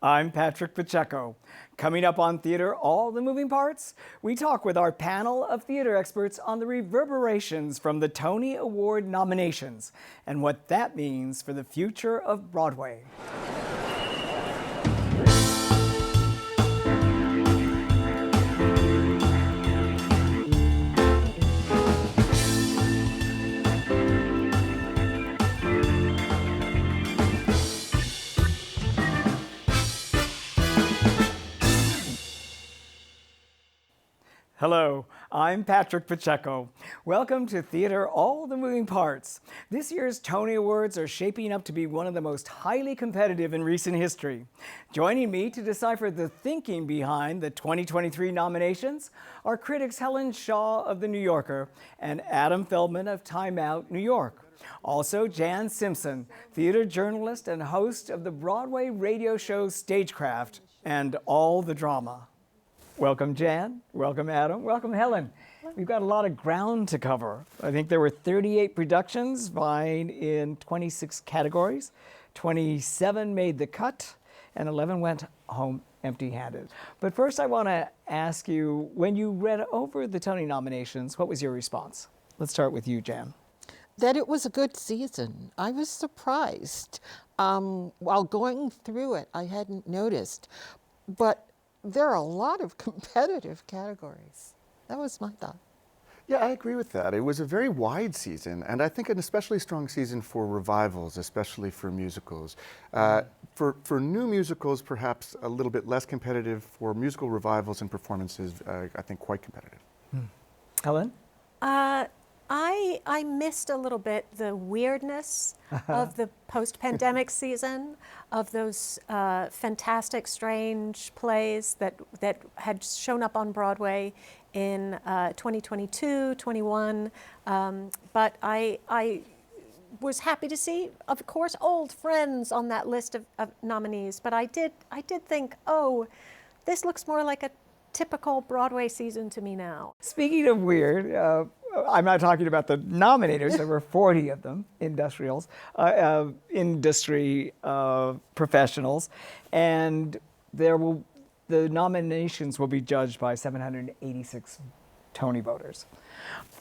I'm Patrick Pacheco. Coming up on Theater, All the Moving Parts, we talk with our panel of theater experts on the reverberations from the Tony Award nominations and what that means for the future of Broadway. Hello, I'm Patrick Pacheco. Welcome to Theater, All the Moving Parts. This year's Tony Awards are shaping up to be one of the most highly competitive in recent history. Joining me to decipher the thinking behind the 2023 nominations are critics Helen Shaw of The New Yorker and Adam Feldman of Time Out New York. Also, Jan Simpson, theater journalist and host of the Broadway radio show Stagecraft and All the Drama. Welcome, Jan. Welcome, Adam. Welcome, Helen. We've got a lot of ground to cover. I think there were 38 productions vying in 26 categories. 27 made the cut, and 11 went home empty-handed. But first, I want to ask you, when you read over the Tony nominations, what was your response? Let's start with you, Jan. That it was a good season. I was surprised. While going through it, I hadn't noticed. But there are a lot of competitive categories. That was my thought. Yeah, I agree with that. It was a very wide season, and I think an especially strong season for revivals, especially for musicals. For new musicals, perhaps a little bit less competitive. For musical revivals and performances, I think quite competitive. Helen? I missed a little bit the weirdness of the post-pandemic season, of those fantastic, strange plays that had shown up on Broadway in 2022, 21. But I was happy to see, of course, old friends on that list of nominees. But I did think, oh, this looks more like a typical Broadway season to me now. Speaking of weird, I'm not talking about the nominators. There were 40 of them, industry professionals, and the nominations will be judged by 786 Tony voters.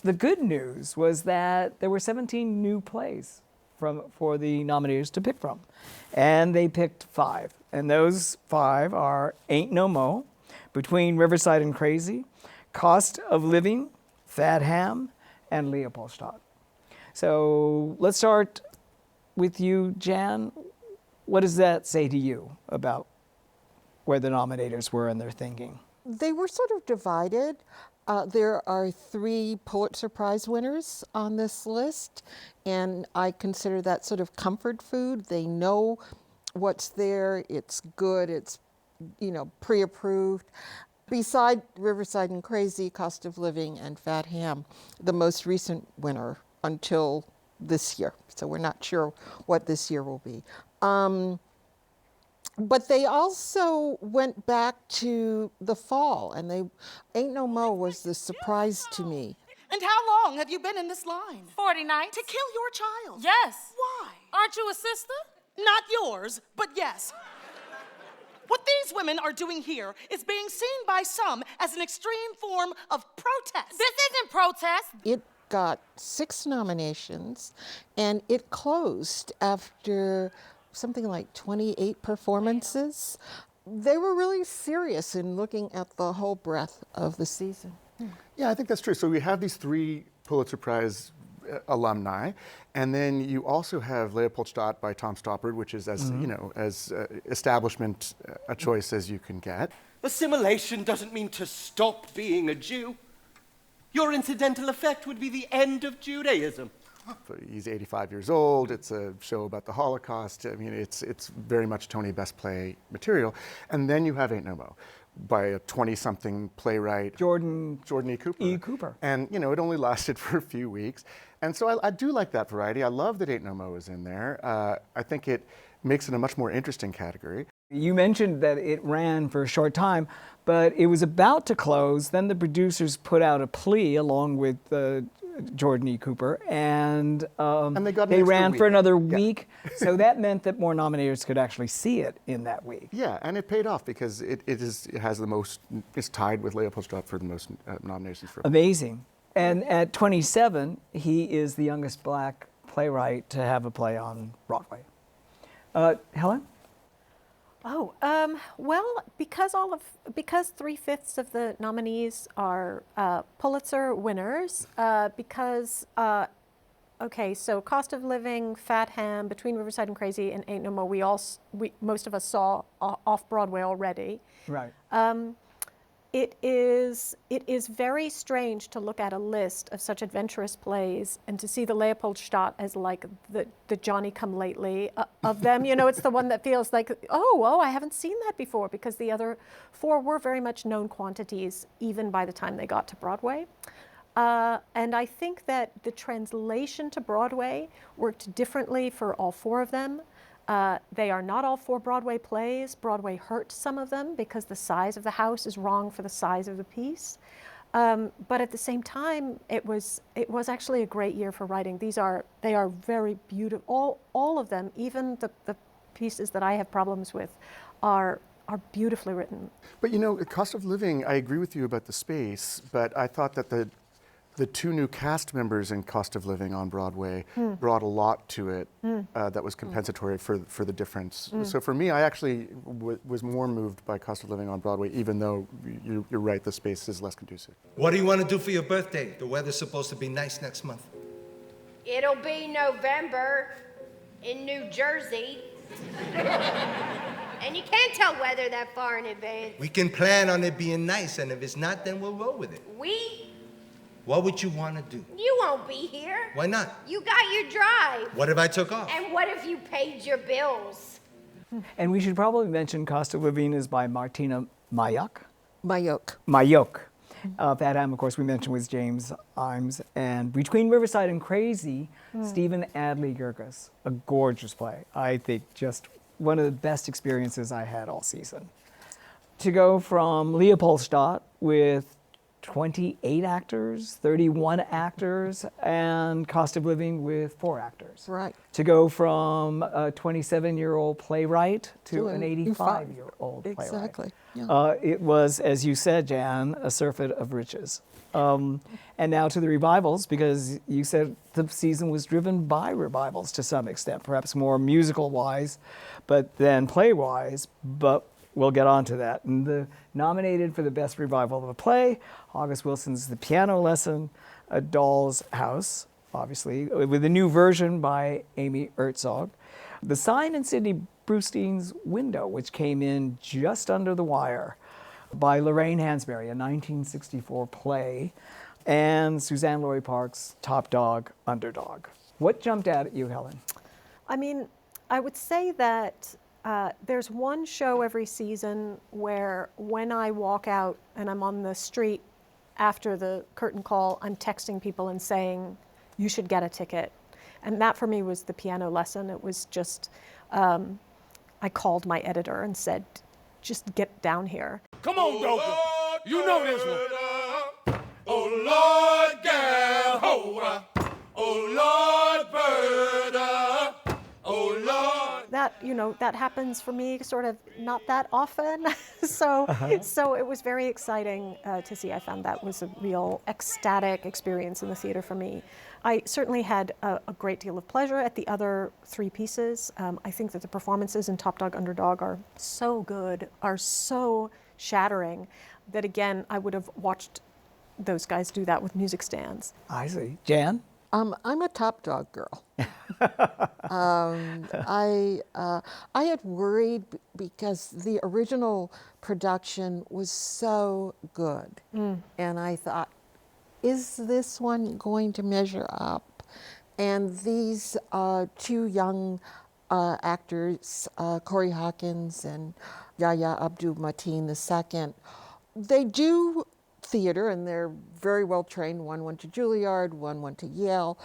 The good news was that there were 17 new plays for the nominators to pick from, and they picked 5, and those 5 are Ain't No Mo, Between Riverside and Crazy, Cost of Living, Fat Ham, and Leopoldstadt. So let's start with you, Jan. What does that say to you about where the nominators were in their thinking? They were sort of divided. There are 3 Pulitzer Prize winners on this list, and I consider that sort of comfort food. They know what's there, it's good, it's pre-approved. Beside Riverside and Crazy, Cost of Living, and Fat Ham, the most recent winner until this year. So we're not sure what this year will be. But they also went back to the fall, and Ain't No Mo was the surprise to me. And how long have you been in this line? 40 nights. To kill your child? Yes. Why? Aren't you a sister? Not yours, but yes. What these women are doing here is being seen by some as an extreme form of protest. This isn't protest. It got 6 nominations, and it closed after something like 28 performances. They were really serious in looking at the whole breadth of the season. Yeah, I think that's true. So we have these 3 Pulitzer Prize alumni, and then you also have Leopoldstadt by Tom Stoppard, which is as establishment a choice as you can get. Assimilation doesn't mean to stop being a Jew. Your incidental effect would be the end of Judaism. He's 85 years old. It's a show about the Holocaust. I mean, it's very much Tony Best Play material. And then you have Ain't No Mo by a 20-something playwright, Jordan E. Cooper. And it only lasted for a few weeks. And so I do like that variety. I love that Ain't No Mo is in there. I think it makes it a much more interesting category. You mentioned that it ran for a short time, but it was about to close. Then the producers put out a plea along with Jordan E. Cooper, and they got an they extra ran for week. another Yeah. week. So that meant that more nominators could actually see it in that week. Yeah, and it paid off because it has the most, it's tied with Leopoldstadt for the most nominations for. Amazing. And at 27, he is the youngest black playwright to have a play on Broadway. Helen? Oh, well, because 3/5 of the nominees are Pulitzer winners, okay, so Cost of Living, Fat Ham, Between Riverside and Crazy, and Ain't No Mo, most of us saw off Broadway already. Right. It is very strange to look at a list of such adventurous plays and to see the Leopoldstadt as like the Johnny-come-lately of them. You know, it's the one that feels like, oh, I haven't seen that before, because the other 4 were very much known quantities even by the time they got to Broadway. And I think that the translation to Broadway worked differently for all 4 of them. They are not all 4 Broadway plays. Broadway hurt some of them because the size of the house is wrong for the size of the piece. But at the same time, it was actually a great year for writing. They are very beautiful. All of them, even the pieces that I have problems with, are beautifully written. But you know, Cost of Living, I agree with you about the space, but I thought that the 2 new cast members in Cost of Living on Broadway brought a lot to it that was compensatory for the difference. So for me, I actually was more moved by Cost of Living on Broadway, even though you're right, the space is less conducive. What do you want to do for your birthday? The weather's supposed to be nice next month. It'll be November in New Jersey. And you can't tell weather that far in advance. We can plan on it being nice, and if it's not, then we'll roll with it. What would you want to do? You won't be here. Why not? You got your drive. What if I took off? And what if you paid your bills? And we should probably mention Cost of Living is by Martina Mayok. Mayok. Fat Ham, of course, we mentioned was James Imes. And Between Riverside and Crazy, Stephen Adley Gurgis. A gorgeous play. I think just one of the best experiences I had all season. To go from Leopoldstadt with 28 actors, 31 actors, and Cost of Living with 4 actors. Right. To go from a 27-year-old playwright to an 85-year-old playwright. Exactly. Yeah. It was, as you said, Jan, a surfeit of riches. And now to the revivals, because you said the season was driven by revivals to some extent, perhaps more musical-wise, but then play-wise, but we'll get on to that. And nominated for the best revival of a play, August Wilson's The Piano Lesson, A Doll's House, obviously, with a new version by Amy Herzog. The Sign and Sidney Brustein's Window, which came in just under the wire, by Lorraine Hansberry, a 1964 play, and Suzanne Lori Parks' Top Dog, Underdog. What jumped out at you, Helen? I mean, I would say that there's one show every season where when I walk out and I'm on the street after the curtain call, I'm texting people and saying, you should get a ticket. And that for me was The Piano Lesson. It was just, I called my editor and said, just get down here. Come on, Doka. You know this one. Oh, Lord, Gahora. Oh, Lord, Berta. Oh, Lord. That happens for me sort of not that often. So it was very exciting to see. I found that was a real ecstatic experience in the theater for me. I certainly had a great deal of pleasure at the other 3 pieces. I think that the performances in Top Dog, Underdog are so good, are so shattering, that again, I would have watched those guys do that with music stands. I see. Jan? I'm a Top Dog girl. I had worried because the original production was so good, and I thought, is this one going to measure up? And these 2 young actors, Corey Hawkins and Yahya Abdul-Mateen II, they do theater and they're very well trained. One went to Juilliard, one went to Yale,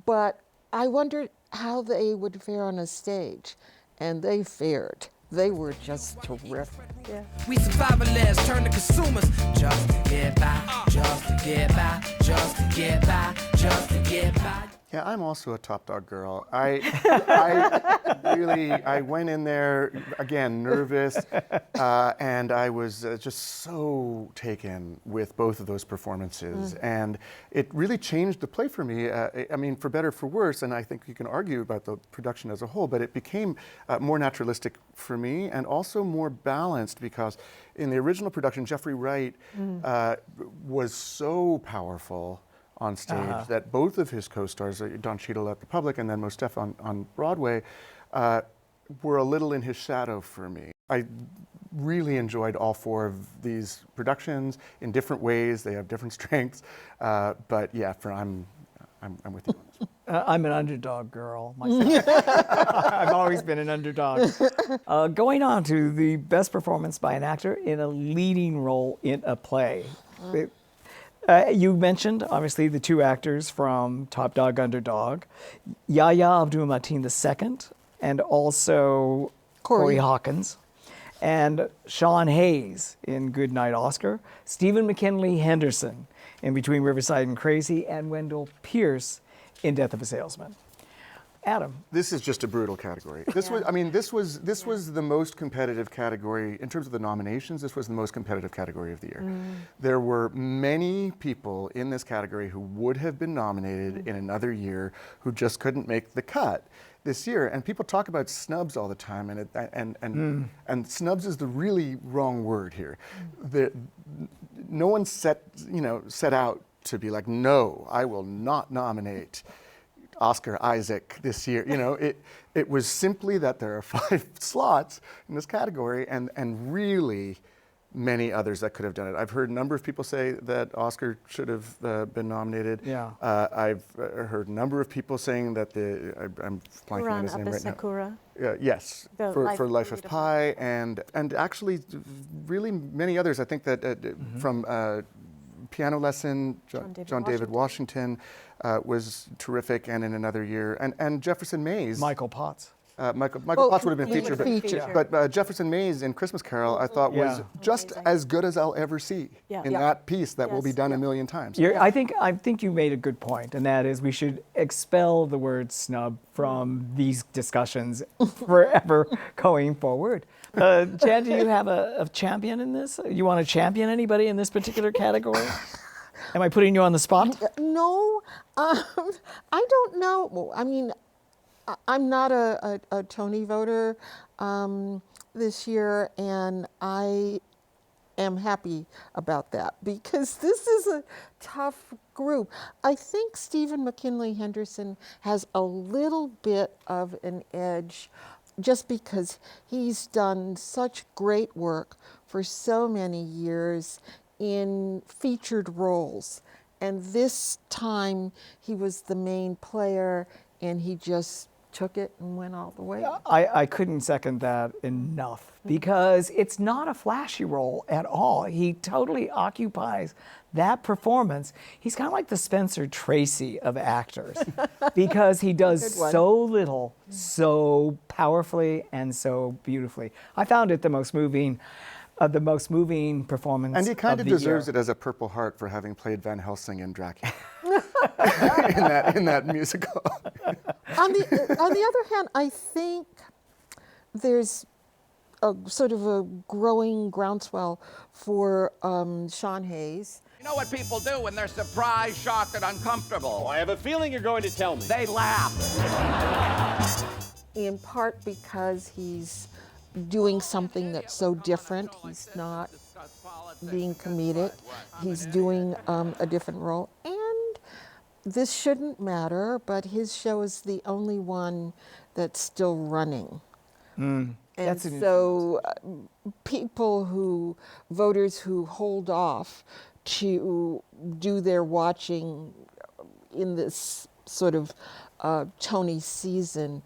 but I wondered how they would fare on a stage, and they fared. They were just terrific. Yeah. We survivalists turn to consumers just to get by, just to get by, just to get by, just to get by. Yeah, I'm also a Top Dog girl. I went in there, again, nervous, and I was just so taken with both of those performances. And it really changed the play for me. I mean, for better, for worse, and I think you can argue about the production as a whole, but it became more naturalistic for me and also more balanced, because in the original production, Jeffrey Wright was so powerful on stage that both of his co-stars, Don Cheadle at the Public and then Mostef on Broadway, were a little in his shadow for me. I really enjoyed all four of these productions in different ways. They have different strengths, but yeah, I'm with you on this one. I'm an underdog girl myself. I've always been an underdog. Going on to the best performance by an actor in a leading role in a play. You mentioned, obviously, the two actors from Top Dog, Underdog, Yahya Abdul-Mateen II, and also Corey Hawkins, and Sean Hayes in Good Night, Oscar, Stephen McKinley Henderson in Between Riverside and Crazy, and Wendell Pierce in Death of a Salesman. Adam. This is just a brutal category. This was the most competitive category in terms of the nominations. This was the most competitive category of the year. There were many people in this category who would have been nominated in another year who just couldn't make the cut this year. And people talk about snubs all the time, and snubs is the really wrong word here. No one set out to be like, no, I will not nominate Oscar Isaac this year. It was simply that there are 5 slots in this category, and really many others that could have done it. I've heard a number of people say that Oscar should have been nominated. Yeah. I've heard a number of people saying that I'm blanking on his name right now. Yes, for Life of Pi, and actually really many others. I think that from Piano Lesson, John David Washington was terrific, and in another year, and Jefferson Mays. Michael Potts. Michael Potts would have been featured, but Jefferson Mays in Christmas Carol, I thought was just as good as I'll ever see in that piece that will be done a million times. I think you made a good point, and that is we should expel the word snub from these discussions forever going forward. Jan, do you have a champion in this? You want to champion anybody in this particular category? Am I putting you on the spot? No, I don't know. I mean, I'm not a Tony voter this year, and I am happy about that because this is a tough group. I think Stephen McKinley Henderson has a little bit of an edge just because he's done such great work for so many years in featured roles. And this time he was the main player and he just took it and went all the way. I couldn't second that enough because it's not a flashy role at all. He totally occupies that performance. He's kind of like the Spencer Tracy of actors because he does so little, so powerfully and so beautifully. I found it the most moving performance. And he kind of deserves it as a Purple Heart for having played Van Helsing in Dracula in that musical. On the other hand, I think there's a sort of a growing groundswell for Sean Hayes. You know what people do when they're surprised, shocked, and uncomfortable? Oh, I have a feeling you're going to tell me. They laugh. In part because he's doing something that's so different. He's not being comedic. He's doing a different role. And this shouldn't matter, but his show is the only one that's still running. And so voters who hold off to do their watching in this sort of Tony season,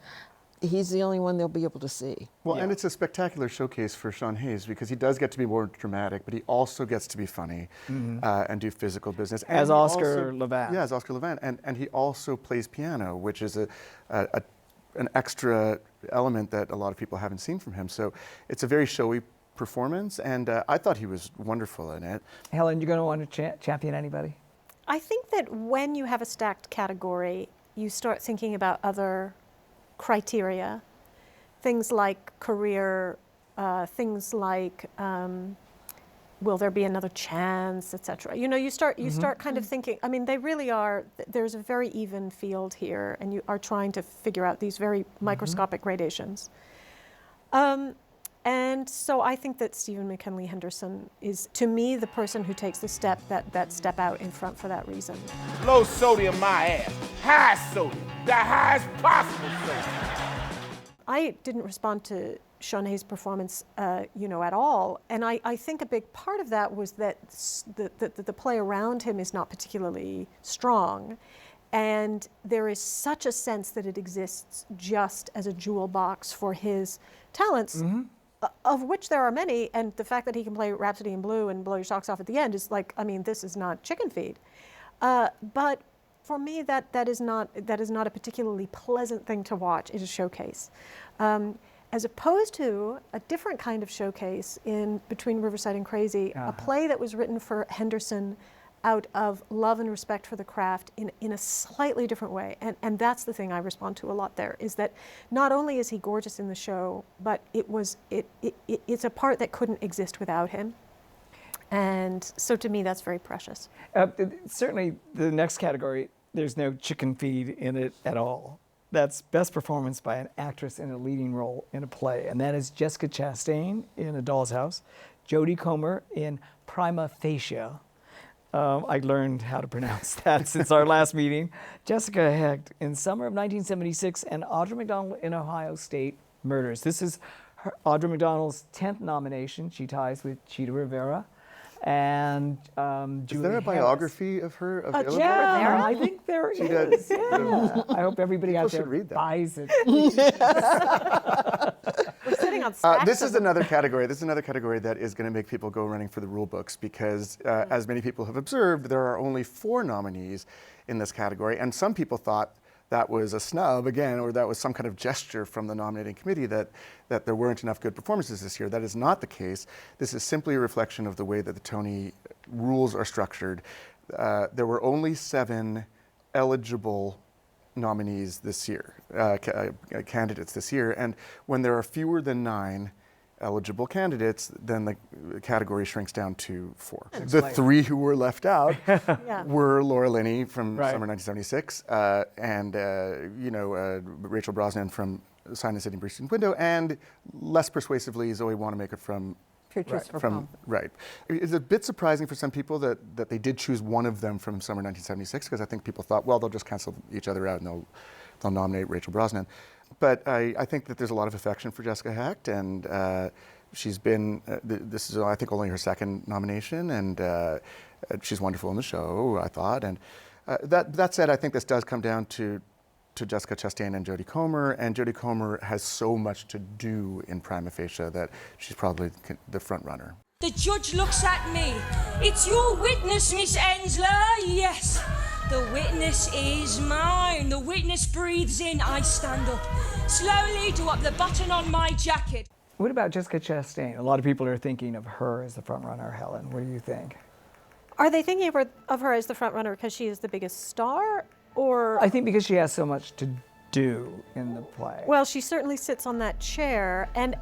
he's the only one they'll be able to see. Well, and it's a spectacular showcase for Sean Hayes because he does get to be more dramatic, but he also gets to be funny and do physical business. As Oscar Levant. Yeah, as Oscar Levant. And he also plays piano, which is an extra element that a lot of people haven't seen from him. So it's a very showy performance, and I thought he was wonderful in it. Helen, you going to want to champion anybody? I think that when you have a stacked category, you start thinking about other criteria, things like career, things like will there be another chance, etc. You know, you start kind of thinking. I mean, they really are. There's a very even field here, and you are trying to figure out these very microscopic gradations. And so I think that Stephen McKinley Henderson is, to me, the person who takes the step that step out in front for that reason. Low sodium, my ass. High sodium. The highest possible sodium. I didn't respond to Shonay's performance, at all. And I think a big part of that was that the play around him is not particularly strong. And there is such a sense that it exists just as a jewel box for his talents, of which there are many. And the fact that he can play Rhapsody in Blue and blow your socks off at the end is like, I mean, this is not chicken feed. But for me, that is not a particularly pleasant thing to watch. It is a showcase. As opposed to a different kind of showcase in Between Riverside and Crazy, a play that was written for Henderson out of love and respect for the craft in a slightly different way. And that's the thing I respond to a lot there, is that not only is he gorgeous in the show, but it's a part that couldn't exist without him. And so to me, that's very precious. Certainly the next category, there's no chicken feed in it at all. That's best performance by an actress in a leading role in a play. And that is Jessica Chastain in A Doll's House, Jodie Comer in Prima Facie. I learned how to pronounce that since our last meeting. Jessica Hecht in Summer of 1976, and Audra McDonald in Ohio State Murders. This is Audra McDonald's 10th nomination. She ties with Chita Rivera. And is there a biography of her available? Yeah, I think there is. Does. Yeah. I hope everybody out there buys it. We're sitting on stacks. This is another category. This is another category that is going to make people go running for the rule books because, as many people have observed, there are only 4 nominees in this category, and some people thought that was a snub again, or that was some kind of gesture from the nominating committee that there weren't enough good performances this year. That is not the case. This is simply a reflection of the way that the Tony rules are structured. There were only 7 eligible nominees this year, candidates this year, and when there are fewer than 9 eligible candidates, then the category shrinks down to 4. The 3 who were left out were Laura Linney from Summer 1976, and Rachel Brosnan from Sign and Sydney Brewster's Window, and less persuasively Zoe Wanamaker from Right. It's a bit surprising for some people that they did choose one of them from Summer 1976, because I think people thought, well, they'll just cancel each other out and they'll nominate Rachel Brosnan. But I think that there's a lot of affection for Jessica Hecht, and she's been, this is I think only her 2nd nomination, and she's wonderful in the show, I thought. And that said, I think this does come down to Jessica Chastain and Jodie Comer, and Jodie Comer has so much to do in Prima Facie that she's probably the front runner. The judge looks at me. It's your witness, Miss Ensler. Yes. The witness is mine. The witness breathes in. I stand up. Slowly do up the button on my jacket. What about Jessica Chastain? A lot of people are thinking of her as the front runner. Helen, what do you think? Are they thinking of her as the front runner because she is the biggest star, or? I think because she has so much to do in the play. Well, she certainly sits on that chair, and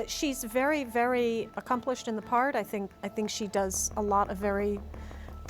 she's very, very accomplished in the part. I think she does a lot of very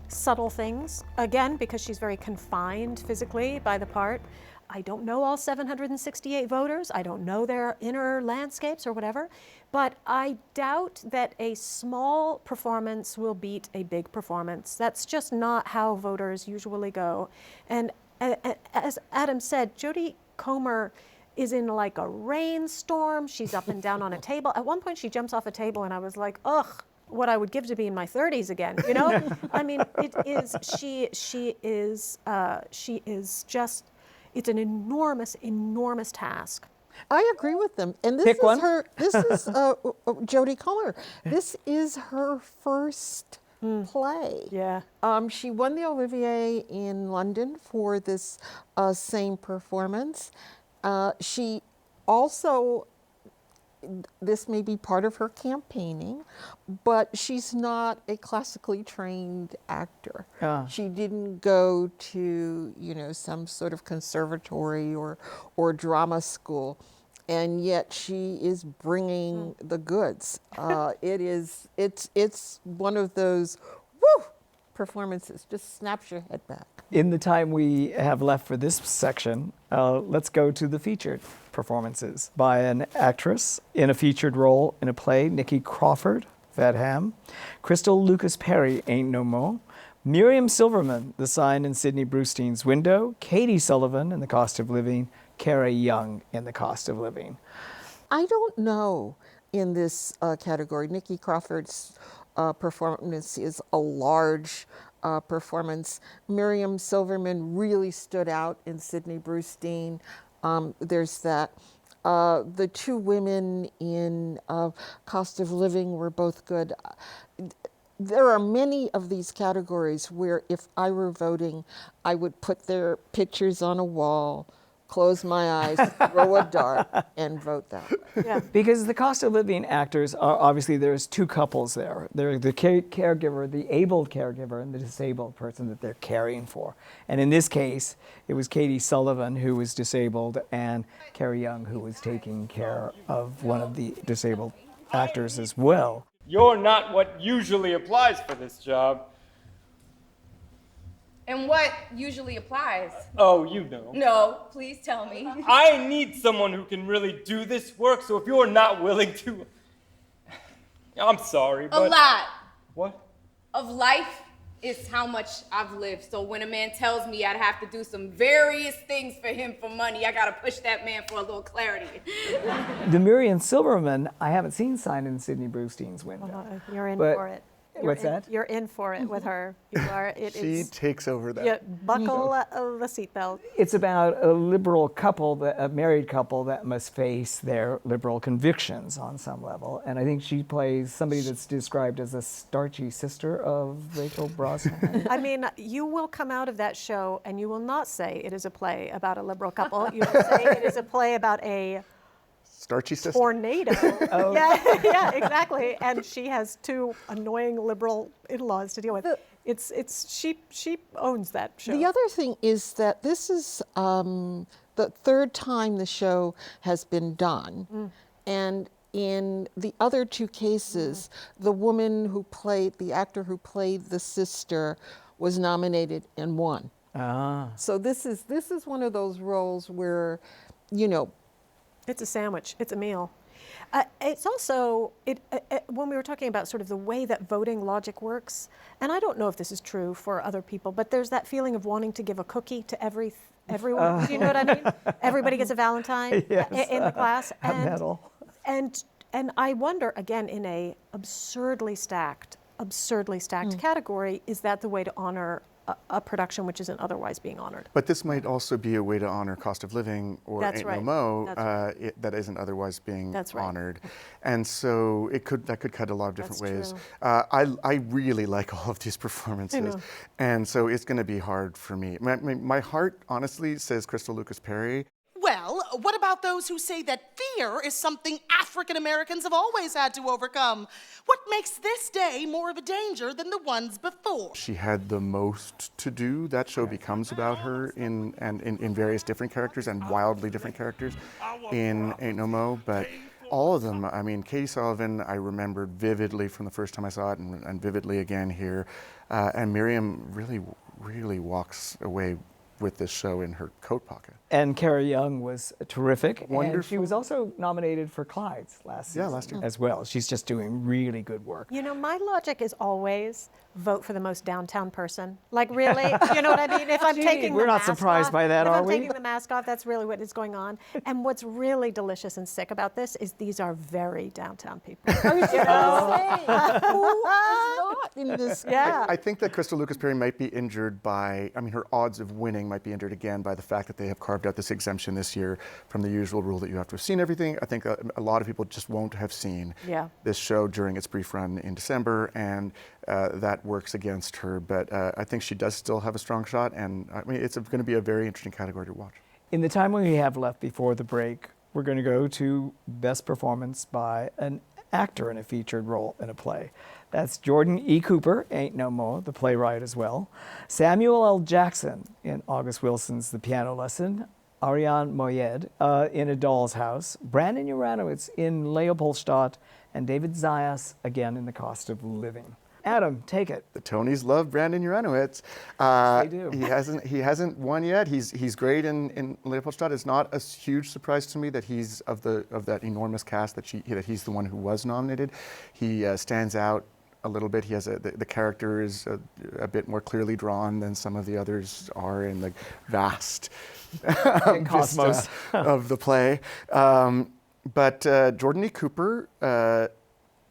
subtle things, again, because she's very confined physically by the part. I don't know all 768 voters. I don't know their inner landscapes or whatever, but I doubt that a small performance will beat a big performance. That's just not how voters usually go. And as Adam said, Jodie Comer is in like a rainstorm. She's up and down on a table. At one point, she jumps off a table, and I was like, ugh, what I would give to be in my 30s again, you know? I mean, it is, she is just, it's an enormous, enormous task. I agree with them. And this is Jodie Comer. This is her first play. Yeah. She won the Olivier in London for this same performance. She also this may be part of her campaigning, but she's not a classically trained actor. She didn't go to, some sort of conservatory or drama school, and yet she is bringing the goods. It's one of those performances, just snaps your head back. In the time we have left for this section, let's go to the featured performances by an actress in a featured role in a play, Nikki Crawford, Fat Ham, Crystal Lucas Perry, Ain't No Mo, Miriam Silverman, The Sign in Sidney Brustein's Window, Katie Sullivan in The Cost of Living, Kara Young in The Cost of Living. I don't know in this category. Nikki Crawford's performance is a large performance. Miriam Silverman really stood out in Sidney Brustein. There's that. The two women in Cost of Living were both good. There are many of these categories where if I were voting, I would put their pictures on a wall, close my eyes, throw a dart, and vote that way. Yeah. Because the Cost of Living actors are obviously, there's two couples there. They're the caregiver, the abled caregiver, and the disabled person that they're caring for. And in this case, it was Katie Sullivan who was disabled and Kara Young who was taking care of one of the disabled actors as well. You're not what usually applies for this job. And what usually applies? Oh, you know. No, please tell me. I need someone who can really do this work, so if you're not willing to... I'm sorry, but... A lot. What? Of life is how much I've lived. So when a man tells me I'd have to do some various things for him for money, I gotta push that man for a little clarity. The Miriam Silverman, I haven't seen Sign in Sidney Brustein's Window. Well, you're in for it. What's that? You're in for it with her. You are. She takes over that. Yeah, buckle the seatbelt. It's about a liberal couple, a married couple that must face their liberal convictions on some level. And I think she plays somebody that's described as a starchy sister of Rachel Brosnahan. I mean, you will come out of that show and you will not say it is a play about a liberal couple. You will say it is a play about a starchy sister? Tornado. Oh. Yeah, exactly. And she has two annoying liberal in-laws to deal with. She owns that show. The other thing is that this is the third time the show has been done. And in the other two cases, the actor who played the sister was nominated and won. So this is one of those roles where, it's a sandwich. It's a meal. It's also, when we were talking about sort of the way that voting logic works, and I don't know if this is true for other people, but there's that feeling of wanting to give a cookie to everyone. Do you know what I mean? Everybody gets a Valentine in the class. A medal. And I wonder, again, in a absurdly stacked category, is that the way to honor a production which isn't otherwise being honored? But this might also be a way to honor Cost of Living or Ain't No Mo that isn't otherwise being honored. And so that could cut a lot of different ways. I really like all of these performances. And so it's going to be hard for me. My heart honestly says Crystal Lucas Perry. Well, what about those who say that fear is something African Americans have always had to overcome? What makes this day more of a danger than the ones before? She had the most to do. That show becomes about her in various different characters and wildly different characters in Ain't No Mo. But all of them, I mean, Katie Sullivan, I remembered vividly from the first time I saw it and vividly again here. And Miriam really walks away with this show in her coat pocket. And Kara Young was terrific. Wonderful. And she was also nominated for Clyde's last season as well. She's just doing really good work. My logic is always vote for the most downtown person. Like, really? You know what I mean? If I'm taking We're not surprised by that, are we? If I'm taking the mask off, that's really what is going on. And what's really delicious and sick about this is these are very downtown people. I was just going to say, who is not in this? Yeah. I think that Crystal Lucas Perry might be injured by, her odds of winning might be injured again by the fact that they have carved out this exemption this year from the usual rule that you have to have seen everything. I think a lot of people just won't have seen this show during its brief run in December, and that works against her. But I think she does still have a strong shot, and it's going to be a very interesting category to watch. In the time we have left before the break, we're going to go to Best Performance by an Actor in a Featured Role in a Play. That's Jordan E. Cooper, Ain't No More, the playwright as well. Samuel L. Jackson in August Wilson's The Piano Lesson. Ariane Moyed in A Doll's House. Brandon Uranowitz in Leopoldstadt. And David Zayas again in The Cost of Living. Adam, take it. The Tonys love Brandon Uranowitz. They do. He hasn't won yet. He's great in Leopoldstadt. It's not a huge surprise to me that he's of that enormous cast that he's the one who was nominated. He stands out a little bit. He has the character is a bit more clearly drawn than some of the others are in the vast cosmos of the play. But Jordan E. Cooper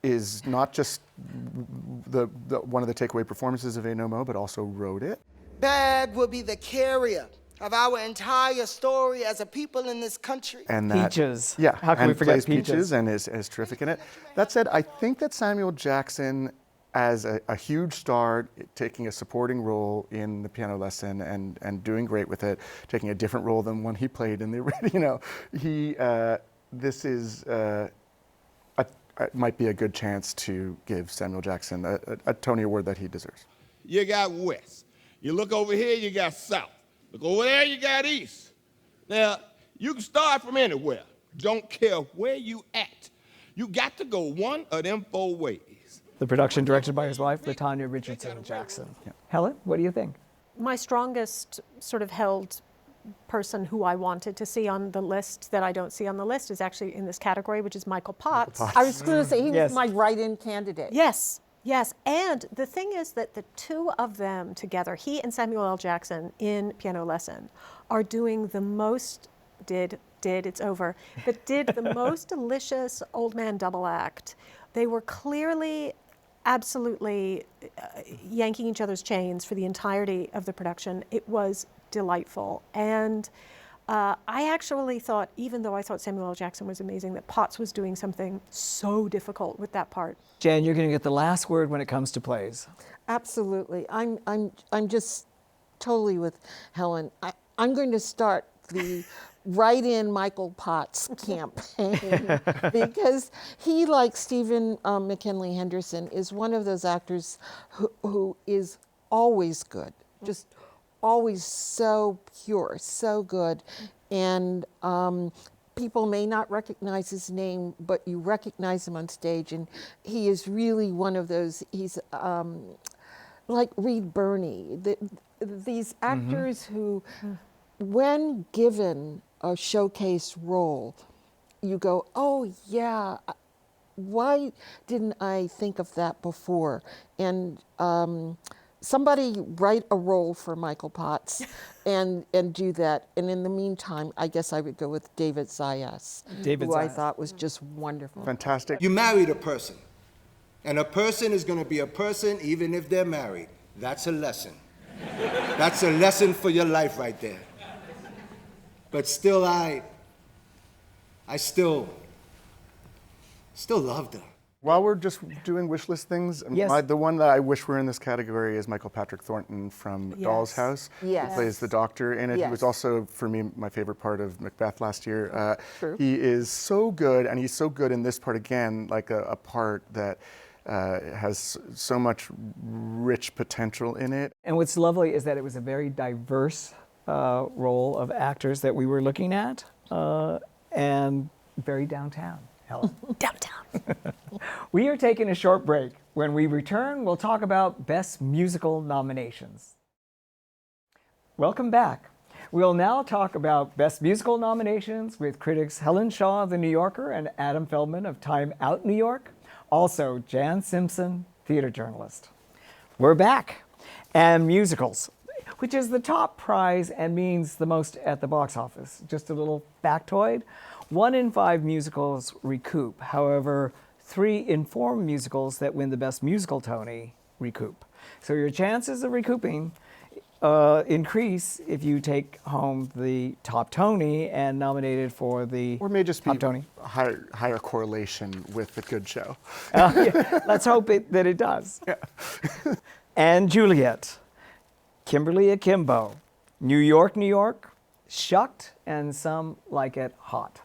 is not just one of the takeaway performances of Ain't No Mo, but also wrote it. Bad will be the carrier of our entire story as a people in this country. And that, Peaches. Yeah, How can we forget plays Peaches? and is terrific in it. That said, I think that Samuel Jackson, as a huge star, taking a supporting role in The Piano Lesson and doing great with it, taking a different role than one he played in the original, this is might be a good chance to give Samuel Jackson a Tony Award that he deserves. You got West. You look over here, you got South. Look over there, you got East. Now, you can start from anywhere. Don't care where you at. You got to go one of them 4 ways. The production directed by his wife, LaTanya Richardson Jackson. Yeah. Helen, what do you think? My strongest sort of held person who I wanted to see on the list that I don't see on the list is actually in this category, which is Michael Potts. I was going to say he was my write-in candidate. Yes, yes. And the thing is that the two of them together, he and Samuel L. Jackson in Piano Lesson, are doing the most, it's over, but did the most delicious old man double act. They were clearly absolutely yanking each other's chains for the entirety of the production. It was delightful. And I actually thought, even though I thought Samuel L. Jackson was amazing, that Potts was doing something so difficult with that part. Jan, you're going to get the last word when it comes to plays. Absolutely. I'm just totally with Helen. I'm going to start the write-in Michael Potts campaign because he, like Stephen McKinley Henderson, is one of those actors who is always good, just always so pure, so good. And people may not recognize his name, but you recognize him on stage. And he is really one of those, he's like Reed Birney, these actors who, when given a showcase role, you go, oh yeah, why didn't I think of that before? And somebody write a role for Michael Potts and do that. And in the meantime, I guess I would go with David Zayas, who I thought was just wonderful. Fantastic. You married a person, and a person is going to be a person even if they're married. That's a lesson. That's a lesson for your life right there. But still, I still loved her. While we're just doing wish list things, the one that I wish were in this category is Michael Patrick Thornton from Doll's House. Yes. He plays the doctor in it. Yes. He was also, for me, my favorite part of Macbeth last year. True. He is so good, and he's so good in this part again, like a part that has so much rich potential in it. And what's lovely is that it was a very diverse role of actors that we were looking at, and very downtown. Helen. Downtown. We are taking a short break. When we return, we'll talk about Best Musical nominations. Welcome back. We'll now talk about Best Musical nominations with critics Helen Shaw of The New Yorker and Adam Feldman of Time Out New York. Also, Jan Simpson, theater journalist. We're back. And musicals, which is the top prize and means the most at the box office. Just a little factoid. 1 in 5 musicals recoup. However, 3 in 4 musicals that win the Best Musical Tony recoup. So your chances of recouping increase if you take home the top Tony and nominated for the Or may just be top Tony. higher correlation with the good show. Let's hope that it does. Yeah. And Juliet, Kimberly Akimbo, New York, New York, Shucked, and Some Like It Hot.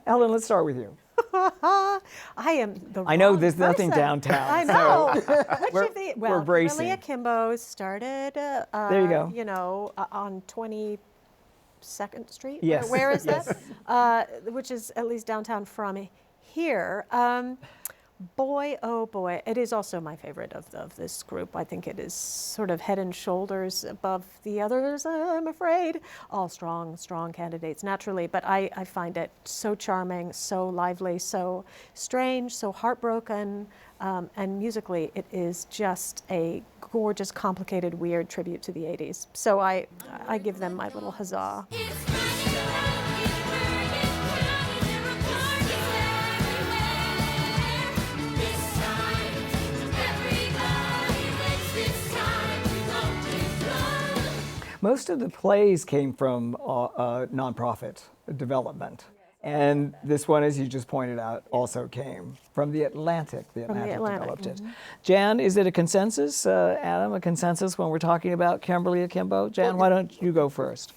Helen, let's start with you. I am the I know wrong there's nothing person. downtown. I know. So we're bracing. Kimberly Akimbo started, There you go. you know, on 22nd Street. Yes. Where is Yes. that? Which is at least downtown from here. Boy, oh boy, it is also my favorite of this group. I think it is sort of head and shoulders above the others, I'm afraid. All strong candidates, naturally, but I find it so charming, so lively, so strange, so heartbroken, and musically it is just a gorgeous, complicated, weird tribute to the 80s. So I give them my little huzzah. Most of the plays came from nonprofit development. And this one, as you just pointed out, also came from the Atlantic. The Atlantic developed it. Jan, is it a consensus, Adam, a consensus when we're talking about Kimberly Akimbo? Jan, why don't you go first?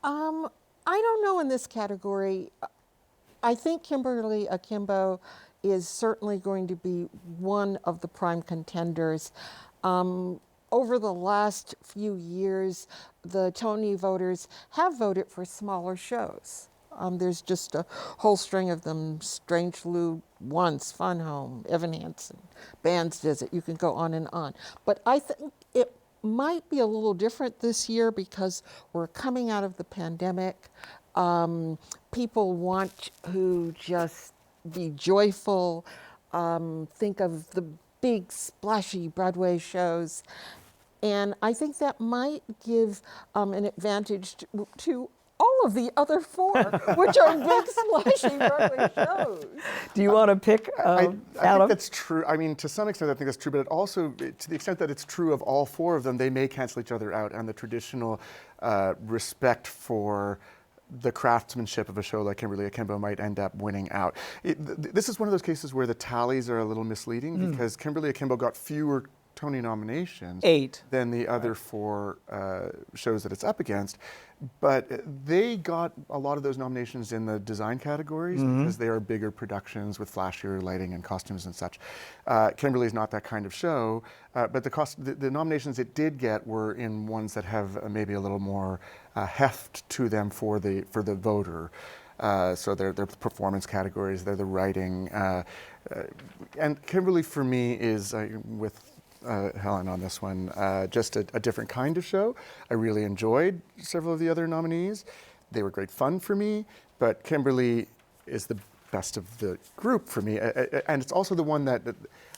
I don't know in this category. I think Kimberly Akimbo is certainly going to be one of the prime contenders. Over the last few years, the Tony voters have voted for smaller shows. There's just a whole string of them: Strange Lou Once, Fun Home, Evan Hansen, Band's Visit. You can go on and on. But I think it might be a little different this year because we're coming out of the pandemic. People want to just be joyful, think of the big splashy Broadway shows. And I think that might give an advantage to all of the other four, which are big splashy Broadway shows. Do you want to pick I Adam? think that's true. I mean, to some extent, I think that's true, but it also, to the extent that it's true of all four of them, they may cancel each other out, and the traditional respect for the craftsmanship of a show like Kimberly Akimbo might end up winning out. This is one of those cases where the tallies are a little misleading because Kimberly Akimbo got fewer Tony nominations 8 than the other four shows that it's up against, but they got a lot of those nominations in the design categories because they are bigger productions with flashier lighting and costumes and such. Kimberly's not that kind of show, but the nominations it did get were in ones that have maybe a little more heft to them for the voter. So they're performance categories, they're the writing, and Kimberly for me is with Helen on this one, just a different kind of show. I really enjoyed several of the other nominees. They were great fun for me, but Kimberly is the best of the group for me. And it's also the one that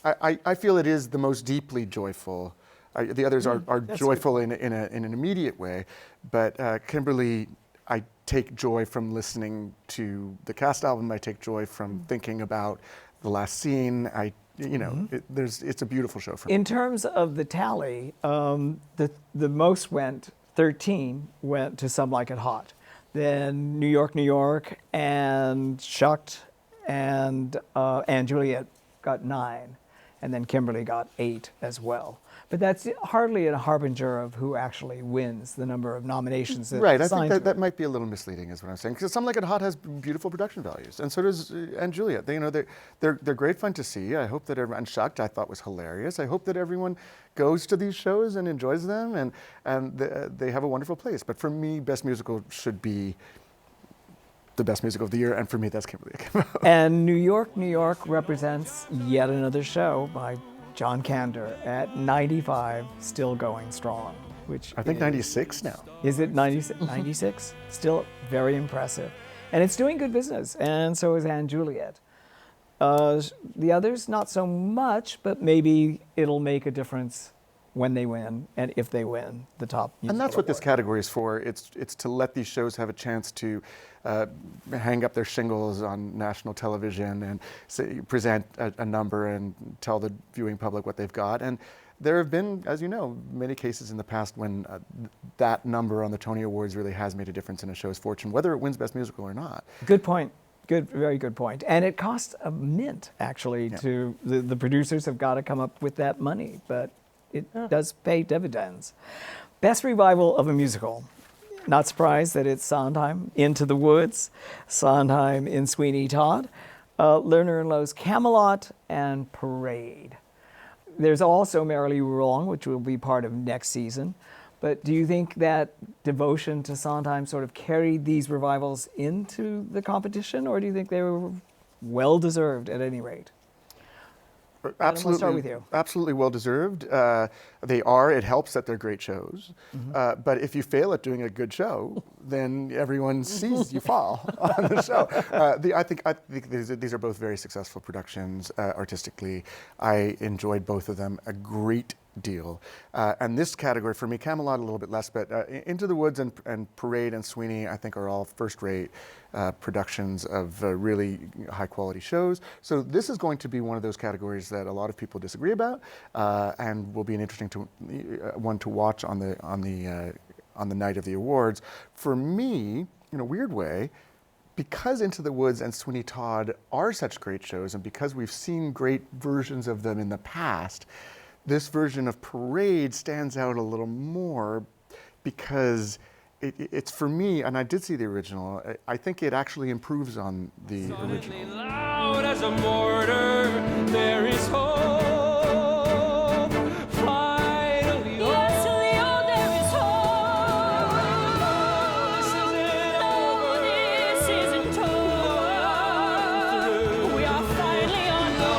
I feel it is the most deeply joyful. The others are joyful in an immediate way, but Kimberly, I take joy from listening to the cast album. I take joy from thinking about the last scene. It's a beautiful show for me. In terms of the tally, the most went, 13 went to Some Like It Hot. Then New York, and Shucked, and Juliet got 9. And then Kimberly got 8 as well. But that's hardly a harbinger of who actually wins the number of nominations that Right, I think that might be a little misleading is what I'm saying. Because Some Like It Hot has beautiful production values, and so does and Juliet. They're great fun to see. I hope that everyone, Shucked I thought was hilarious. I hope that everyone goes to these shows and enjoys them, and they have a wonderful place. But for me, Best Musical should be the best musical of the year, and for me, that's Kimberly Akimbo. And New York represents yet another show by John Kander at 95, still going strong. Which I think 96 now. Is it 96? Still very impressive. And it's doing good business, and so is Anne Juliet. The others, not so much, but maybe it'll make a difference when they win, and if they win the top musical And that's what this award. category is for. It's to let these shows have a chance to hang up their shingles on national television and present a number and tell the viewing public what they've got. And there have been, as you know, many cases in the past when that number on the Tony Awards really has made a difference in a show's fortune, whether it wins Best Musical or not. Good point. Very good point. And it costs a mint, actually, to the producers have got to come up with that money, but it does pay dividends. Best revival of a musical. Not surprised that it's Sondheim, Into the Woods, Sondheim in Sweeney Todd, Lerner and Lowe's Camelot, and Parade. There's also Merrily You Wrong, which will be part of next season. But do you think that devotion to Sondheim sort of carried these revivals into the competition, or do you think they were well-deserved at any rate? Absolutely, we'll start with you. Absolutely well-deserved. They are. It helps that they're great shows. But if you fail at doing a good show, then everyone sees you fall on the show. I think these are both very successful productions artistically. I enjoyed both of them a great deal. And this category, for me, Camelot a little bit less, but Into the Woods and Parade and Sweeney, I think, are all first-rate productions of really high-quality shows. So this is going to be one of those categories that a lot of people disagree about, and will be an interesting one to watch on the night of the awards. For me, in a weird way, because Into the Woods and Sweeney Todd are such great shows, and because we've seen great versions of them in the past, this version of Parade stands out a little more because it's, for me, and I did see the original, I think it actually improves on the original. Loud as a mortar, there is hope. Finally, Yes, Leo, there is hope. This isn't over. We are finally on the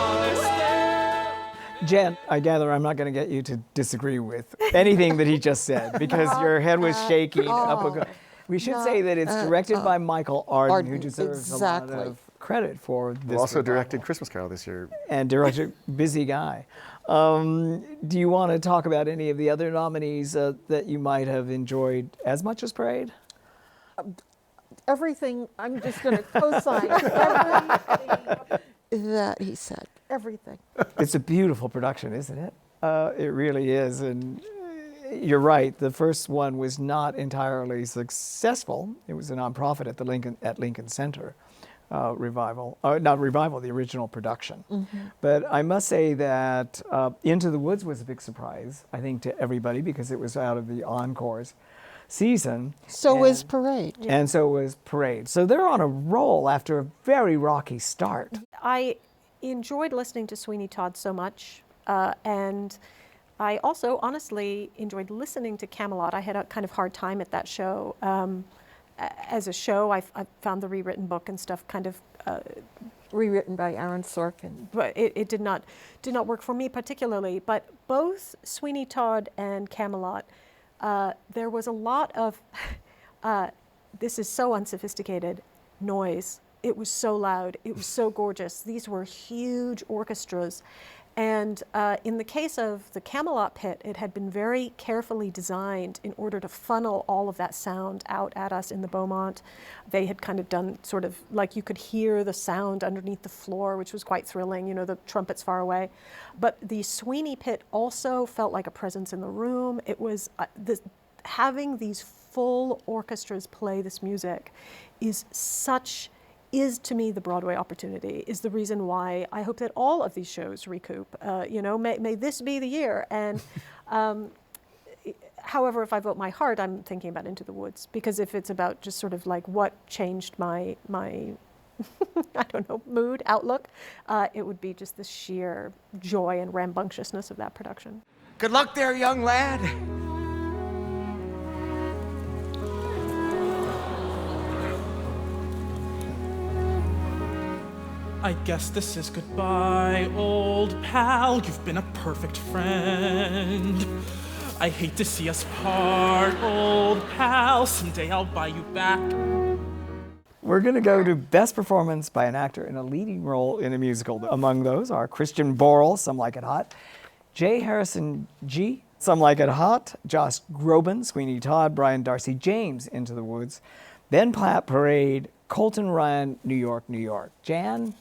way. Jan, I gather I'm not going to get you to disagree with anything that he just said, because your head was shaking up. We should say that it's directed by Michael Arden, who deserves a lot of credit for this. Who also revival. directed Christmas Carol this year. And directed, busy guy. Do you want to talk about any of the other nominees that you might have enjoyed as much as Parade? Everything, I'm just going to co-sign everything that he said. Everything. It's a beautiful production, isn't it? It really is. And you're right, the first one was not entirely successful. It was a nonprofit at Lincoln Center revival. Not revival, the original production. But I must say that Into the Woods was a big surprise, I think, to everybody, because it was out of the Encores season. So was Parade. And so was Parade. So they're on a roll after a very rocky start. I enjoyed listening to Sweeney Todd so much, and I also honestly enjoyed listening to Camelot. I had a kind of hard time at that show. As a show, I found the rewritten book and stuff kind of rewritten by Aaron Sorkin. But it did not work for me particularly. But both Sweeney Todd and Camelot, there was a lot of this is so unsophisticated noise. It was so loud. It was so gorgeous. These were huge orchestras. And in the case of the Camelot pit, it had been very carefully designed in order to funnel all of that sound out at us in the Beaumont. They had kind of done sort of like you could hear the sound underneath the floor, which was quite thrilling, you know, the trumpets far away. But the Sweeney pit also felt like a presence in the room. It was having these full orchestras play this music is to me the Broadway opportunity, is the reason why I hope that all of these shows recoup. May this be the year. And however, if I vote my heart, I'm thinking about Into the Woods, because if it's about just sort of like what changed my I don't know, mood, outlook, it would be just the sheer joy and rambunctiousness of that production. Good luck there, young lad. I guess this is goodbye, old pal. You've been a perfect friend. I hate to see us part, old pal. Someday I'll buy you back. We're going to go to Best Performance by an Actor in a Leading Role in a Musical. Among those are Christian Borle, Some Like It Hot, J. Harrison G., Some Like It Hot, Josh Groban, Sweeney Todd, Brian Darcy James, Into the Woods, Ben Platt, Parade, Colton Ryan, New York, New York. Jan,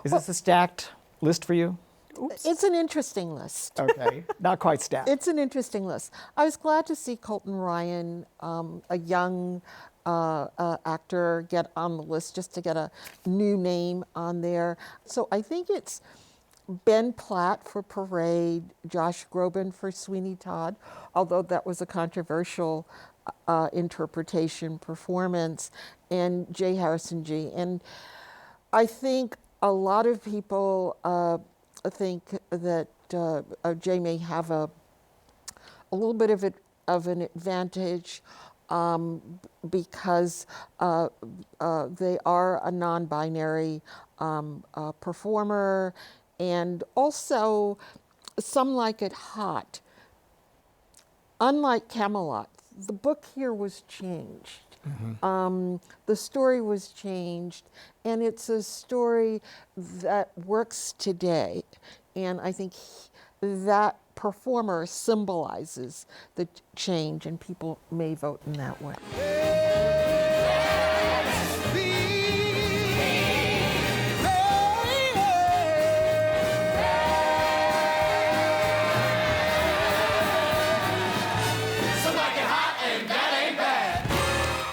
is this a stacked list for you? Oops. It's an interesting list. Okay, not quite stacked. It's an interesting list. I was glad to see Colton Ryan, a young actor, get on the list, just to get a new name on there. So I think it's Ben Platt for Parade, Josh Groban for Sweeney Todd, although that was a controversial interpretation, performance, and J. Harrison G. And I think a lot of people think that Jay may have a little bit of an advantage because they are a non-binary performer, and also Some Like It Hot. Unlike Camelot, the book here was changed. The story was changed, and it's a story that works today. And I think that performer symbolizes the change, and people may vote in that way.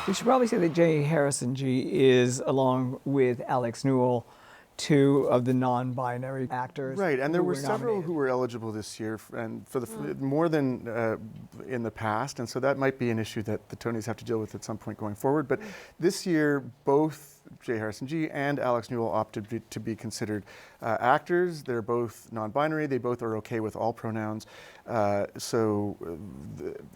We should probably say that J. Harrison G. is, along with Alex Newell, two of the non-binary actors. Right, and there were several nominated. who were eligible this year, and for the more than in the past, and so that might be an issue that the Tonys have to deal with at some point going forward. But this year, both J. Harrison G. and Alex Newell opted to be considered actors. They're both non-binary. They both are okay with all pronouns. So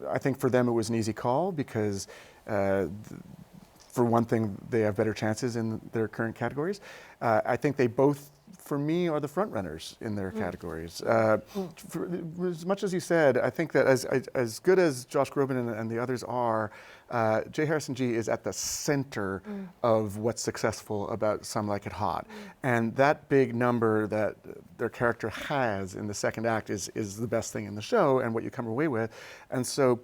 I think for them it was an easy call because for one thing, they have better chances in their current categories. I think they both, for me, are the front runners in their categories. For, as much as you said, I think that as good as Josh Groban and the others are, J. Harrison G. is at the center of what's successful about Some Like It Hot. And that big number that their character has in the second act is the best thing in the show and what you come away with. And so,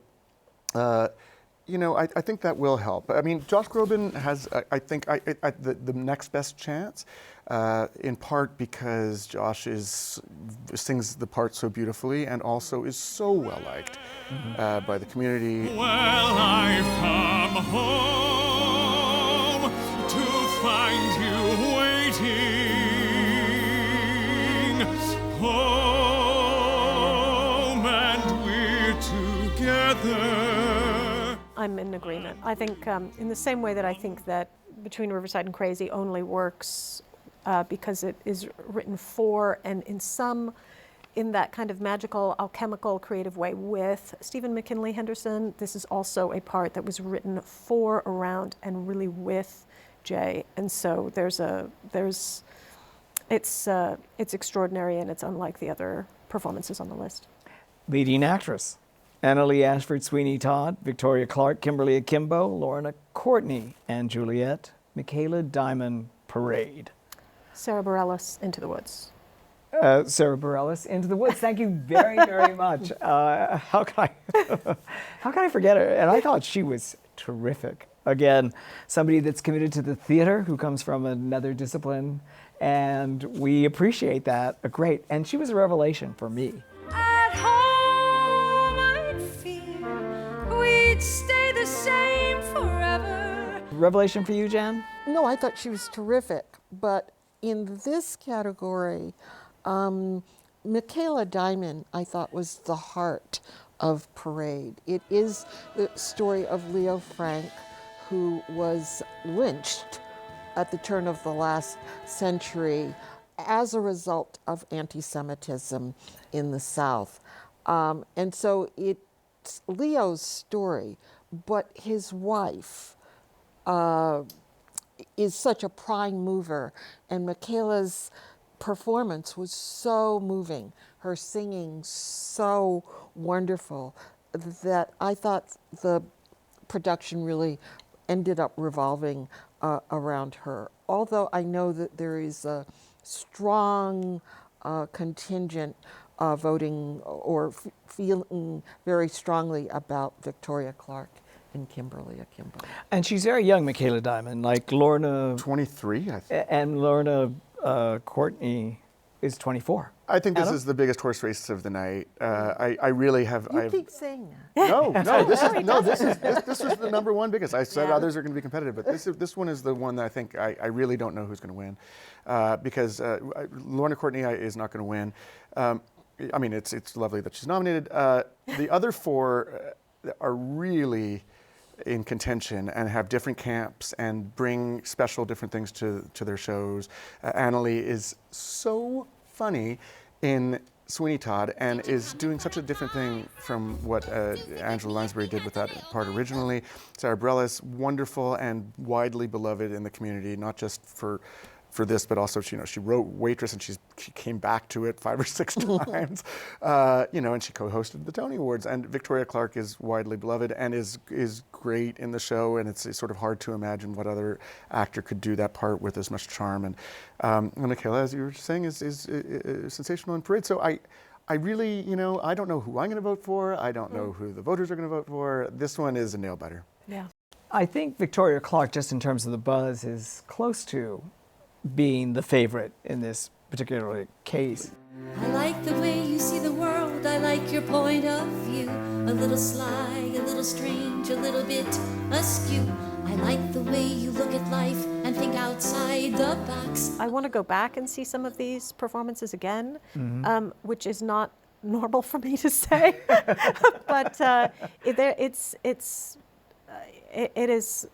you know, I think that will help. I mean, Josh Groban has, I think, the next best chance, in part because Josh sings the part so beautifully and also is so well liked by the community. Well, I've come home to find you waiting. Home, and we're together. I'm in agreement. I think in the same way that I think that Between Riverside and Crazy only works because it is written for and in that kind of magical, alchemical, creative way with Stephen McKinley Henderson. This is also a part that was written for, around, and really with Jay. And so it's extraordinary, and it's unlike the other performances on the list. Leading actress: Annalee Ashford Sweeney Todd, Victoria Clark, Kimberly Akimbo, Lorna Courtney, and Juliet, Michaela Diamond Parade. Sarah Bareilles, Into the Woods. Sarah Bareilles, Into the Woods. Thank you very, very much. How can I forget her? And I thought she was terrific. Again, somebody that's committed to the theater, who comes from another discipline, and we appreciate that. Great. And she was a revelation for me. At home, I'd feel we'd stay the same forever. Revelation for you, Jan? No, I thought she was terrific. But in this category, Michaela Diamond, I thought, was the heart of Parade. It is the story of Leo Frank, who was lynched at the turn of the last century as a result of anti-Semitism in the South. And so it's Leo's story, but his wife is such a prime mover, and Michaela's performance was so moving, her singing so wonderful, that I thought the production really ended up revolving around her. Although I know that there is a strong contingent voting or feeling very strongly about Victoria Clark and Kimberly Akimbo. And she's very young, Michaela Diamond, like Lorna... 23, I think. And Lorna Courtney is 24. I think this Adam? is the biggest horse race of the night. I really have... You keep saying that. No, this was the number one biggest. I said others are going to be competitive, but this one is the one that I think I really don't know who's going to win, because Lorna Courtney is not going to win. I mean, it's lovely that she's nominated. The other four are really in contention and have different camps and bring special different things to their shows. Annalee is so funny in Sweeney Todd and is doing such a different thing from what Angela Lansbury did with that part originally. Sarah Bareilles, wonderful and widely beloved in the community, not just for this, but also she wrote Waitress and she came back to it 5 or 6 times, and she co-hosted the Tony Awards. And Victoria Clark is widely beloved and is great in the show, and it's sort of hard to imagine what other actor could do that part with as much charm. And Michaela, as you were saying, is sensational in Parade. So I really, I don't know who I'm going to vote for. I don't know who the voters are going to vote for. This one is a nail biter. Yeah. I think Victoria Clark, just in terms of the buzz, is close to being the favorite in this particular case. I like the way you see the world, I like your point of view. A little sly, a little strange, a little bit askew. I like the way you look at life and think outside the box. I want to go back and see some of these performances again, which is not normal for me to say, but it is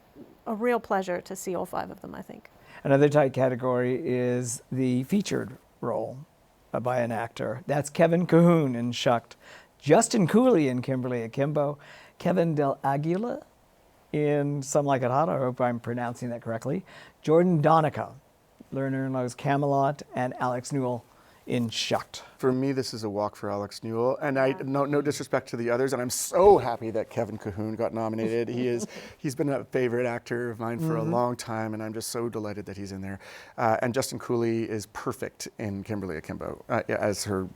a real pleasure to see all 5 of them, I think. Another tight category is the featured role by an actor. That's Kevin Cahoon in Shucked, Justin Cooley in Kimberly Akimbo, Kevin Del Aguila in Some Like It Hot, I hope I'm pronouncing that correctly, Jordan Donica, Lerner and Lowe's Camelot, and Alex Newell in Shucked. For me, this is a walk for Alex Newell, and no disrespect to the others, and I'm so happy that Kevin Cahoon got nominated. He's been a favorite actor of mine for a long time, and I'm just so delighted that he's in there. And Justin Cooley is perfect in Kimberly Akimbo as her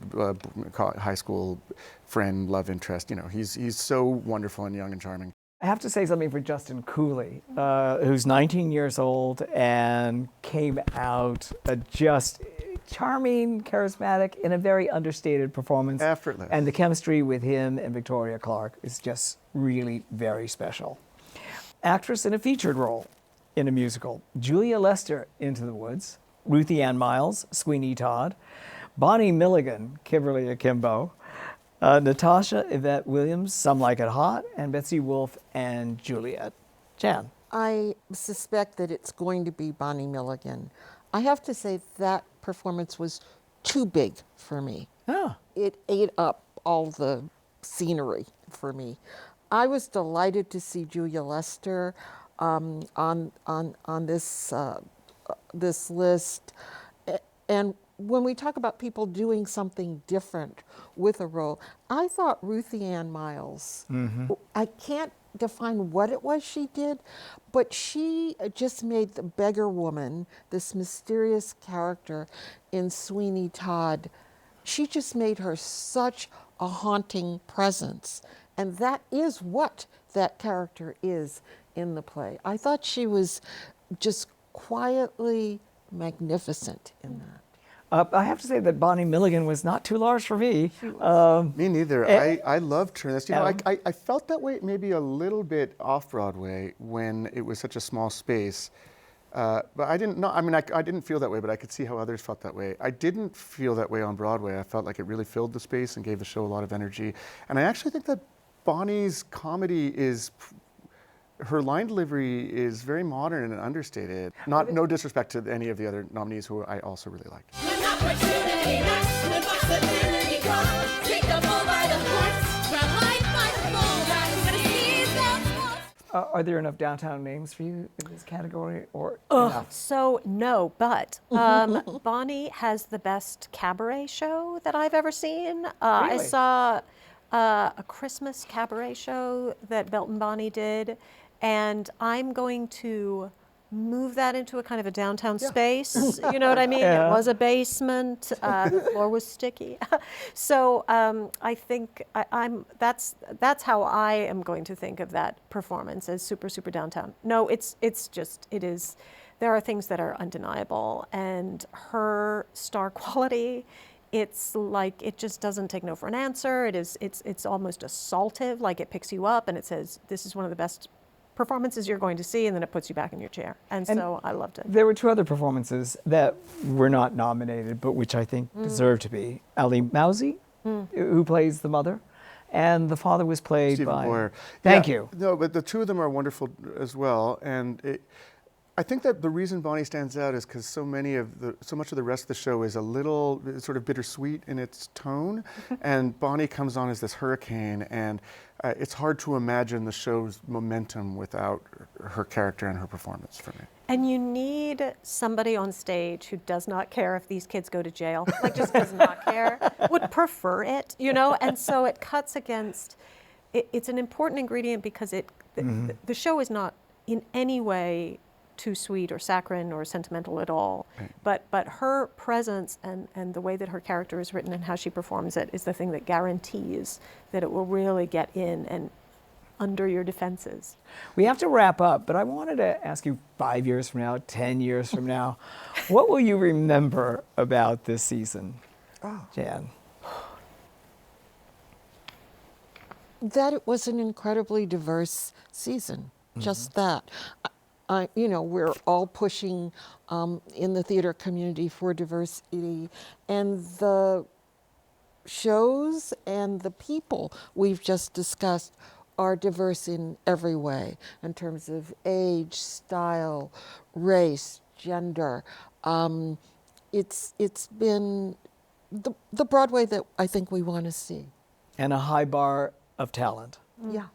high school friend, love interest. He's so wonderful and young and charming. I have to say something for Justin Cooley, who's 19 years old and came out just charming, charismatic, in a very understated performance. Effortless. And the chemistry with him and Victoria Clark is just really very special. Actress in a featured role in a musical, Julia Lester, Into the Woods, Ruthie Ann Miles, Sweeney Todd, Bonnie Milligan, Kimberly Akimbo, Natasha Yvette Williams, Some Like It Hot, and Betsy Wolfe and Juliet. Jan. I suspect that it's going to be Bonnie Milligan. I have to say that performance was too big for me. Oh. It ate up all the scenery for me. I was delighted to see Julia Lester on this list. And when we talk about people doing something different with a role, I thought Ruthie Ann Miles, I can't define what it was she did, but she just made the beggar woman, this mysterious character in Sweeney Todd, she just made her such a haunting presence. And that is what that character is in the play. I thought she was just quietly magnificent in that. I have to say that Bonnie Milligan was not too large for me. Me neither. I loved her in this. I felt that way maybe a little bit off Broadway when it was such a small space. But I didn't know. I mean, I didn't feel that way, but I could see how others felt that way. I didn't feel that way on Broadway. I felt like it really filled the space and gave the show a lot of energy. And I actually think that Bonnie's comedy is. Her line delivery is very modern and understated. No disrespect to any of the other nominees who I also really liked. Are there enough downtown names for you in this category, or enough? So no, but Bonnie has the best cabaret show that I've ever seen. I Really? saw a Christmas cabaret show that Belton Bonnie did, and I'm going to move that into a kind of a downtown space. You know what I mean? Yeah. It was a basement. The floor was sticky. So I think that's how I am going to think of that performance, as super, super downtown. No, it is. There are things that are undeniable, and her star quality. It's like it just doesn't take no for an answer. It's almost assaultive. Like it picks you up and it says, "This is one of the best performances you're going to see," and then it puts you back in your chair. And so I loved it. There were 2 other performances that were not nominated, but which I think deserve to be. Ali Mousy, who plays the mother, and the father was played Stephen by... Boyer. Thank Yeah, you. No, but the two of them are wonderful as well, and I think that the reason Bonnie stands out is because so much of the rest of the show is a little sort of bittersweet in its tone, and Bonnie comes on as this hurricane, and it's hard to imagine the show's momentum without her character and her performance for me. And you need somebody on stage who does not care if these kids go to jail, like just does not care, would prefer it, you know, and so it cuts against, it's an important ingredient because the show is not in any way too sweet or saccharine or sentimental at all. Right. But her presence and the way that her character is written and how she performs it is the thing that guarantees that it will really get in and under your defenses. We have to wrap up, but I wanted to ask you 5 years from now, 10 years from now, what will you remember about this season, Jan? That it was an incredibly diverse season, just that. You know, we're all pushing in the theater community for diversity, and the shows and the people we've just discussed are diverse in every way, in terms of age, style, race, gender. It's been the Broadway that I think we want to see. And a high bar of talent. Yeah.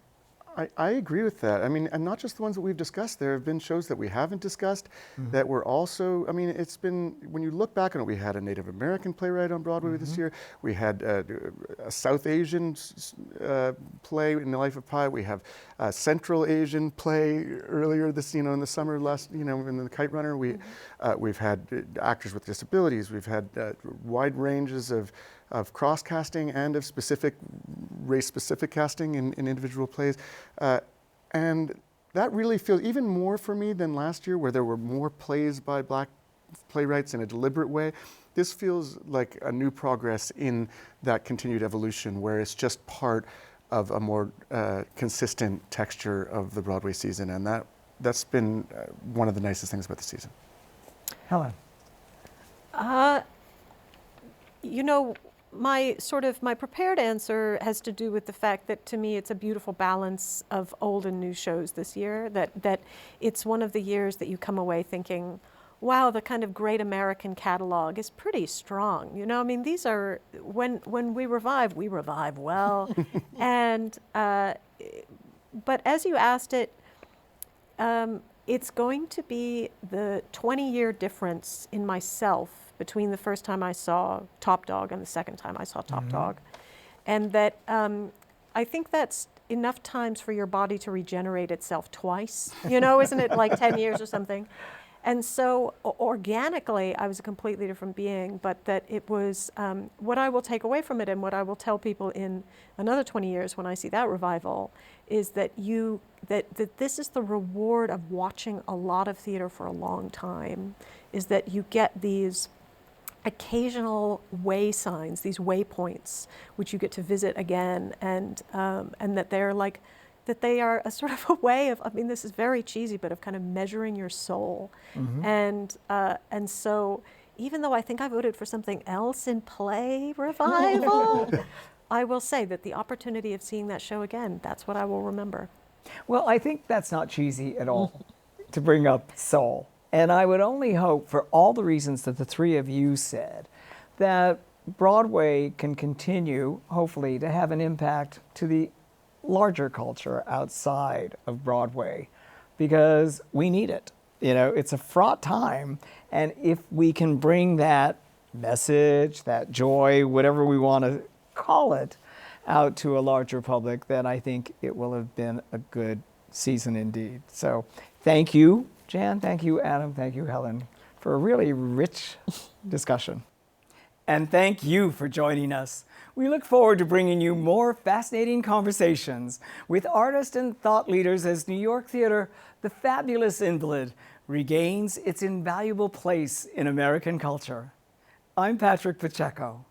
I agree with that. I mean, and not just the ones that we've discussed. There have been shows that we haven't discussed that were also, I mean, it's been, when you look back on it, we had a Native American playwright on Broadway this year. We had a South Asian play in The Life of Pi. We have a Central Asian play earlier this, in the summer last, in The Kite Runner. We've had actors with disabilities. We've had wide ranges of cross-casting and of specific, race-specific casting in individual plays. And that really feels even more for me than last year, where there were more plays by Black playwrights in a deliberate way. This feels like a new progress in that continued evolution, where it's just part of a more consistent texture of the Broadway season. And that's been one of the nicest things about the season. Helen. My prepared answer has to do with the fact that, to me, it's a beautiful balance of old and new shows this year, that it's one of the years that you come away thinking, wow, the kind of great American catalog is pretty strong. I mean, these are, when we revive well. And, but as you asked it, it's going to be the 20-year difference in myself between the first time I saw Top Dog and the second time I saw Top Dog. And that I think that's enough times for your body to regenerate itself twice, isn't it like 10 years or something? And so organically, I was a completely different being, but that it was, what I will take away from it and what I will tell people in another 20 years when I see that revival is that that this is the reward of watching a lot of theater for a long time, is that you get these occasional way signs, these waypoints, which you get to visit again, and that they're like, that they are a sort of a way of, I mean, this is very cheesy, but of kind of measuring your soul. And so even though I think I voted for something else in play revival, I will say that the opportunity of seeing that show again, that's what I will remember. Well, I think that's not cheesy at all, to bring up soul. And I would only hope, for all the reasons that the three of you said, that Broadway can continue, hopefully, to have an impact to the larger culture outside of Broadway, because we need it. It's a fraught time, and if we can bring that message, that joy, whatever we want to call it, out to a larger public, then I think it will have been a good season indeed. So thank you, Jan, thank you, Adam, thank you, Helen, for a really rich discussion. And thank you for joining us. We look forward to bringing you more fascinating conversations with artists and thought leaders as New York theater, The Fabulous Invalid, regains its invaluable place in American culture. I'm Patrick Pacheco.